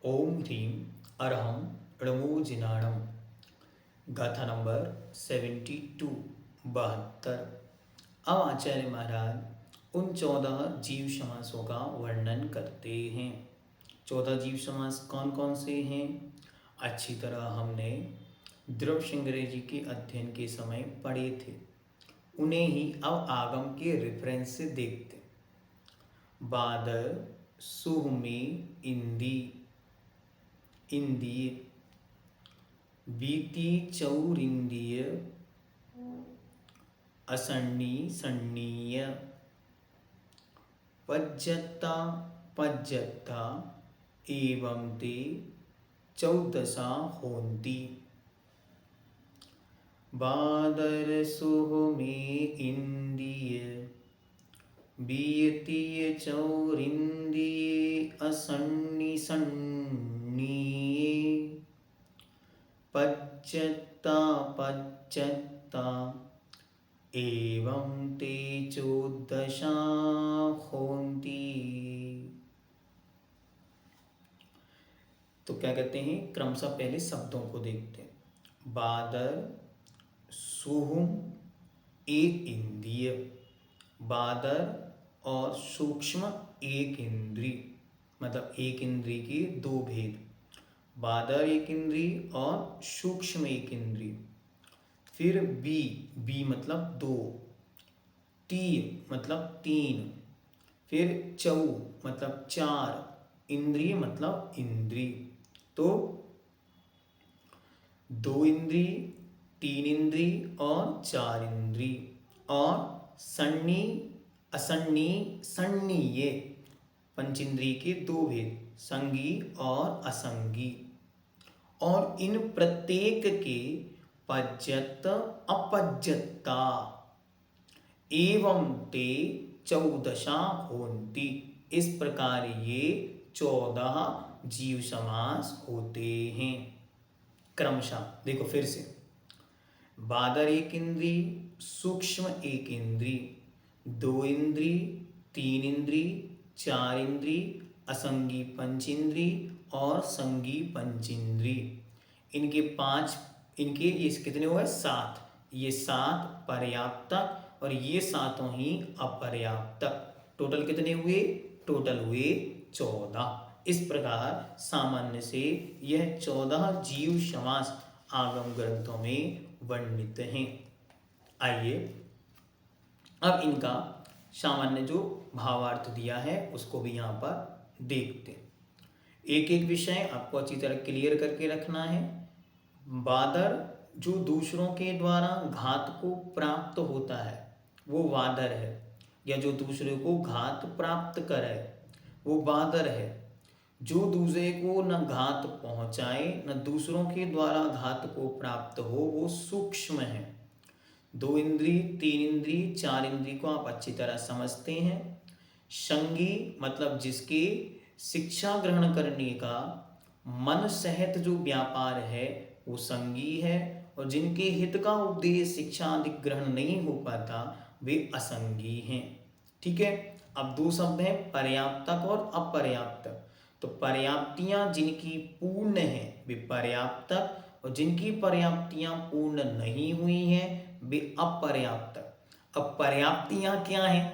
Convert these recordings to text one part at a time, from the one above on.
ओम ह्रीं अरहं णमोजिनाणम। गाथा नंबर 72 72। अब आचार्य महाराज उन 14 जीव समासों का वर्णन करते हैं। 14 जीव समास कौन कौन से हैं? अच्छी तरह हमने द्रव सिंगरे जी के अध्ययन के समय पढ़े थे, उन्हें ही अब आगम के रेफरेंस से देखते। बादर, सुहमे, इंदी, इंद्रिय, बीती चौरिंद्रिय, असन्नी सन्नीय, पज्जता पज्जता, एवं ते चौदसा होन्ति। बादर सुहमे इंद्रिय, बीती चौरिंद्रिय, असन्नी सन्नीय, पच्चत्ता पच्चत्ता, एवं ते चौदशा होन्ति। तो क्या कहते हैं, क्रमशः पहले शब्दों को देखते हैं। बादर, सुहुम, एक इंद्रिय। बादर और सूक्ष्म एक इंद्रिय, मतलब एक इंद्रिय के दो भेद। बादर एक इंद्रिय और सूक्ष्म एक इंद्रिय। फिर बी, बी मतलब दो। ती मतलब तीन। फिर चौ मतलब चार। इंद्रिय मतलब इंद्रिय। तो दो इंद्रिय, तीन इंद्रिय और चार इंद्रिय। और सन्नी असन्नी सन्नीय, पंचेंद्रिय के दो भेद, संगी और असंगी। और इन प्रत्येक के पज्जत अपज्जता, एवं ते चौदशा होन्ति। इस प्रकार ये 14 जीव समास होते हैं क्रमशः। देखो फिर से, बादर एक इंद्रिय, सूक्ष्म एक इंद्रिय, दो इंद्रिय, तीन इंद्रिय, चार इंद्रिय, असंगी पंचेंद्रिय और संगी पंचेंद्रिय। इनके पांच, इनके ये कितने हुए? 7। ये 7 पर्याप्तक और ये 7 ही अपर्याप्तक। टोटल कितने हुए? टोटल हुए 14। इस प्रकार सामान्य से यह 14 जीव समास आगम ग्रंथों में वर्णित हैं। आइए अब इनका सामान्य जो भावार्थ दिया है उसको भी यहाँ पर देखते हैं। एक एक विषय आपको अच्छी तरह क्लियर करके रखना है। बादर जो दूसरों के द्वारा घात को प्राप्त होता है वो वादर है, या जो दूसरे को घात प्राप्त करे वो बादर है। जो दूसरे को न घात पहुंचाए न दूसरों के द्वारा घात को प्राप्त हो वो सूक्ष्म है। दो इंद्रिय, तीन इंद्रिय, चार इंद्रिय को आप अच्छी तरह समझते हैं। संगी मतलब जिसके शिक्षा ग्रहण करने का मन सहित जो व्यापार है वो संगी है, और जिनके हित का उद्देश्य शिक्षा आदि ग्रहण नहीं हो पाता वे असंगी हैं। ठीक है। अब दो शब्द हैं, पर्याप्तक और अपर्याप्तक। तो पर्याप्तियां जिनकी पूर्ण है वे पर्याप्तक, और जिनकी पर्याप्तियां पूर्ण नहीं हुई हैं वे अपर्याप्तक। अब पर्याप्तियां क्या हैं?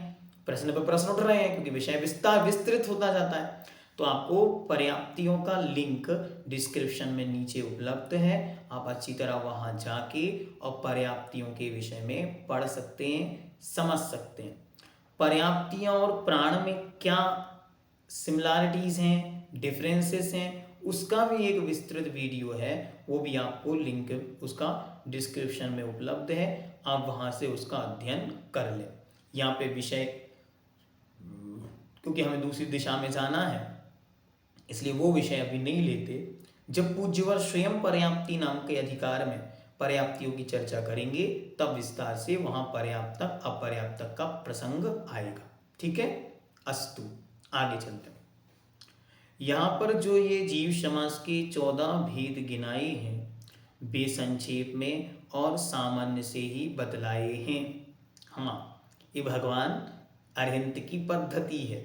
प्रश्न पर प्रश्न उठ रहे हैं क्योंकि विषय विस्तृत होता जाता है। तो आपको पर्याप्तियों का लिंक डिस्क्रिप्शन में नीचे उपलब्ध है, आप अच्छी तरह वहां जाके और पर्याप्तियों के विषय में पढ़ सकते हैं, समझ सकते हैं। पर्याप्तियां और प्राण में क्या सिमिलैरिटीज हैं, डिफरेंसेस हैं, उसका भी एक विस्तृत वीडियो है, वो भी आपको लिंक उसका डिस्क्रिप्शन में उपलब्ध है, आप वहां से उसका अध्ययन कर लें। यहाँ पे विषय क्योंकि हमें दूसरी दिशा में जाना है इसलिए वो विषय अभी नहीं लेते। जब पूज्यवर स्वयं पर्याप्ति नाम के अधिकार में पर्याप्तियों की चर्चा करेंगे तब विस्तार से वहां पर्याप्तक अपर्याप्तक का प्रसंग आएगा। ठीक है, अस्तु आगे चलते हैं। यहाँ पर जो ये जीव समास के 14 भेद गिनाए हैं वे संक्षेप में और सामान्य से ही बतलाए हैं। हाँ, ये भगवान अरिहंत की पद्धति है,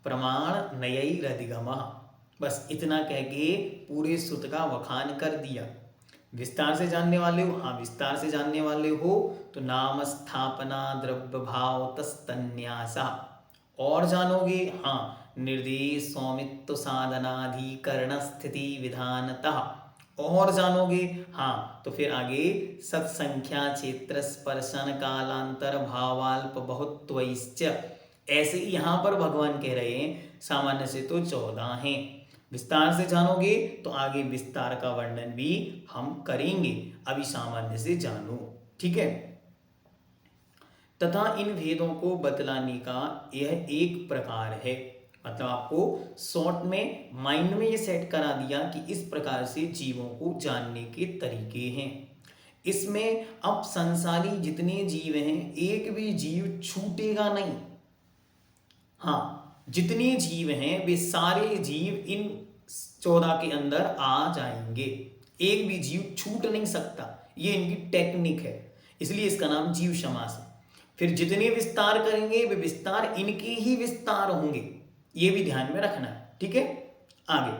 प्रमाण नयैरधिगमः। बस इतना कह के पूरे सुत का वखान कर दिया। विस्तार से जानने वाले हो, हाँ विस्तार से जानने वाले हो तो नाम स्थापना द्रव्य भाव तस्तन्यासा। और जानोगे, हाँ निर्देश सौमित्व साधनाधिकरण स्थिति विधानतः। और जानोगे, हाँ तो फिर आगे सत्संख्या क्षेत्र स्पर्शन कालांतर भावाल्प बहुत्वैश्च। ऐसे ही यहाँ पर भगवान कह रहे हैं सामान्य से तो 14 हैं, विस्तार से जानोगे तो आगे विस्तार का वर्णन भी हम करेंगे, अभी सामान्य से जानो, ठीक है। तथा इन भेदों को बतलाने का यह एक प्रकार है, मतलब आपको शॉर्ट में माइंड में ये सेट करा दिया कि इस प्रकार से जीवों को जानने के तरीके हैं। इसमें अब संसारी जितने जीव हैं एक भी जीव छूटेगा नहीं। हाँ जितने जीव हैं वे सारे जीव इन 14 के अंदर आ जाएंगे, एक भी जीव छूट नहीं सकता, ये इनकी टेक्निक है, इसलिए इसका नाम जीव समास है। फिर जितने विस्तार करेंगे वे विस्तार इनके ही विस्तार होंगे, ये भी ध्यान में रखना है, ठीक है। आगे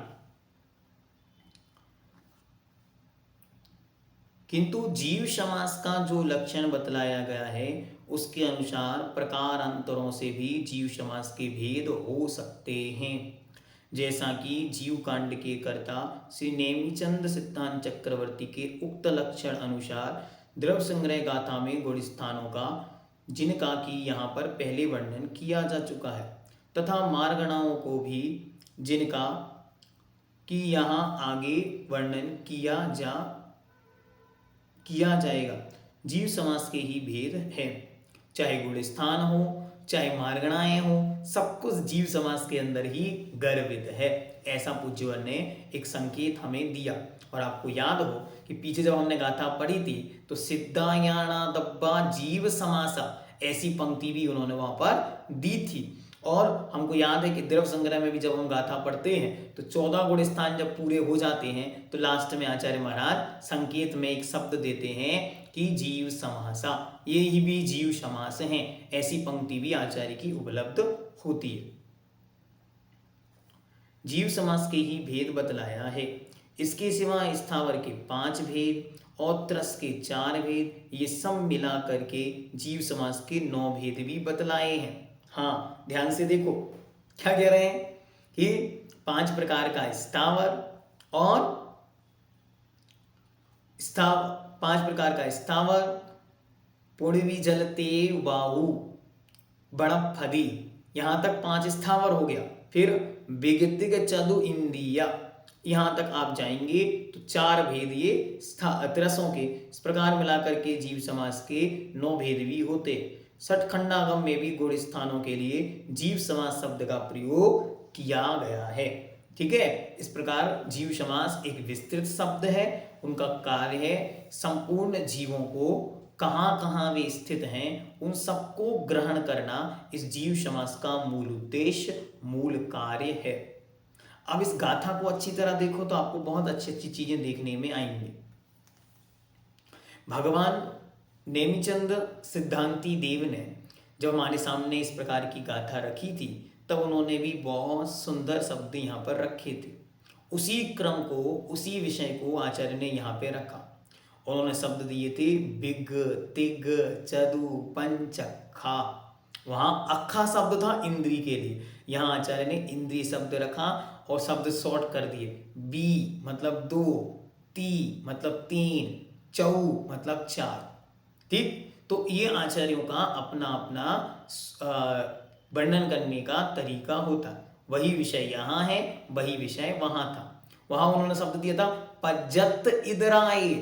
किंतु जीव समास का जो लक्षण बतलाया गया है उसके अनुसार प्रकार अंतरों से भी जीव समास के भेद हो सकते हैं, जैसा कि जीव कांड के कर्ता श्री नेमीचंद सिद्धांत चक्रवर्ती के उक्त लक्षण अनुसार द्रव्य संग्रह गाथा में गुण स्थानों का जिनका कि यहाँ पर पहले वर्णन किया जा चुका है, तथा मार्गणाओं को भी जिनका कि यहाँ आगे वर्णन किया जाएगा, जीव समास के ही भेद है। चाहे गुण स्थान हो चाहे मार्गणाएं हो, सब कुछ जीव समास के अंदर ही गर्भित है, ऐसा पूज्यवर ने एक संकेत हमें दिया। और आपको याद हो कि पीछे जब हमने गाथा पढ़ी थी तो सिद्धायाणा दब्बा जीव समासा ऐसी पंक्ति भी उन्होंने वहां पर दी थी। और हमको याद है कि द्रव्य संग्रह में भी जब हम गाथा पढ़ते हैं तो 14 गुण स्थान जब पूरे हो जाते हैं तो लास्ट में आचार्य महाराज संकेत में एक शब्द देते हैं कि जीव समासा, ये ही भी जीव समास हैं, ऐसी पंक्ति भी आचार्य की उपलब्ध होती है। जीव समास के ही भेद बतलाया है। इसके सिवा स्थावर के 5 भेद और त्रस के 4 भेद, ये सब मिला करके जीव समास के 9 भेद भी बतलाए हैं। हाँ ध्यान से देखो क्या कह रहे हैं कि 5 प्रकार का स्थावर और 5 प्रकार का स्थावर, पूर्वी जल तेव बाहु बड़प फदी, यहां तक 5 स्थावर हो गया। फिर विगतिक चदु इंदिया, यहां तक आप जाएंगे तो 4 भेद ये त्रसों के, इस प्रकार मिलाकर के जीव समास के 9 भेद भी होते। षटखंडागम में भी गुण स्थानों के लिए जीव समास शब्द का प्रयोग किया गया है, ठीक है। इस प्रकार जीव समास एक विस्तृत शब्द है, उनका कार्य है संपूर्ण जीवों को कहाँ कहाँ वे स्थित हैं उन सबको ग्रहण करना, इस जीव समास का मूल उद्देश्य मूल कार्य है। अब इस गाथा को अच्छी तरह देखो तो आपको बहुत अच्छी अच्छी चीजें देखने में आएंगी। भगवान नेमीचंद सिद्धांती देव ने जब हमारे सामने इस प्रकार की गाथा रखी थी तब उन्होंने भी बहुत सुंदर शब्द यहाँ पर रखे थे। उसी क्रम को, उसी विषय को आचार्य ने यहाँ पे रखा। उन्होंने शब्द दिए थे बिग तिग चदु पंच खा, वहां अखा शब्द था इंद्री के लिए, यहाँ आचार्य ने इंद्री शब्द रखा और शब्द शॉर्ट कर दिए। बी मतलब 2, ती मतलब 3, चौ मतलब 4, ठीक। तो ये आचार्यों का अपना अपना वर्णन करने का तरीका होता, वही विषय यहाँ है वही विषय वहां था। वहां उन्होंने शब्द दिया था पज्जत इदराए,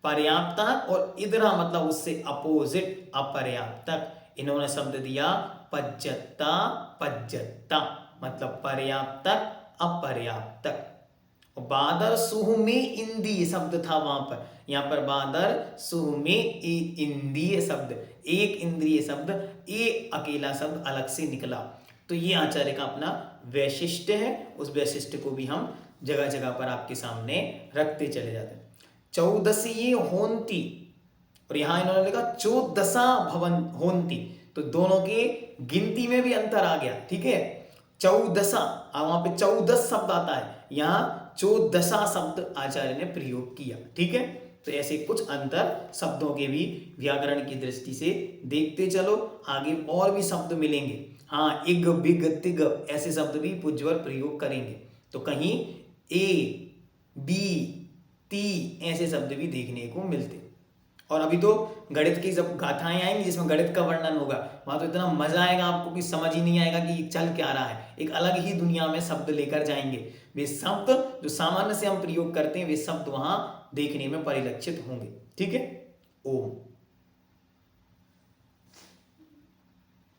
पर्याप्तक, और इदरा मतलब उससे अपोजिट अपर्याप्तक, इन्होंने शब्द दिया पज्जत्ता पज्जत्ता मतलब पर्याप्तक अपर्याप्तक। बादर सुह में इंद्रिय शब्द था वहां पर, यहाँ पर बादर सुह में इंद्रिय शब्द, एक इंद्रिय शब्द, एक अकेला शब्द अलग से निकला। तो ये आचार्य का अपना वैशिष्ट्य है, उस वैशिष्ट्य को भी हम जगह जगह पर आपके सामने रखते चले जाते हैं। 14 होंती, और यहाँ इन्होंने लिखा 14 भवन होंती, तो दोनों के गिनती में भी अंतर आ गया, ठीक है। चौदसा, अब वहां पे 14 शब्द आता है, यहाँ 14 शब्द आचार्य ने प्रयोग किया। ठीक है, तो ऐसे कुछ अंतर शब्दों के भी व्याकरण की दृष्टि से देखते चलो, आगे और भी शब्द मिलेंगे। हाँ, इग बिग तिग ऐसे शब्द भी पूज्यवर प्रयोग करेंगे, तो कहीं ए बी ती ऐसे शब्द भी देखने को मिलते। और अभी तो गणित की जब गाथाएं आएंगी जिसमें गणित का वर्णन होगा, वहां तो इतना मजा आएगा आपको कि समझ ही नहीं आएगा कि चल क्या रहा है। एक अलग ही दुनिया में शब्द लेकर जाएंगे, वे शब्द जो सामान्य से हम प्रयोग करते हैं वे शब्द वहां देखने में परिलक्षित होंगे। ठीक है, ओम।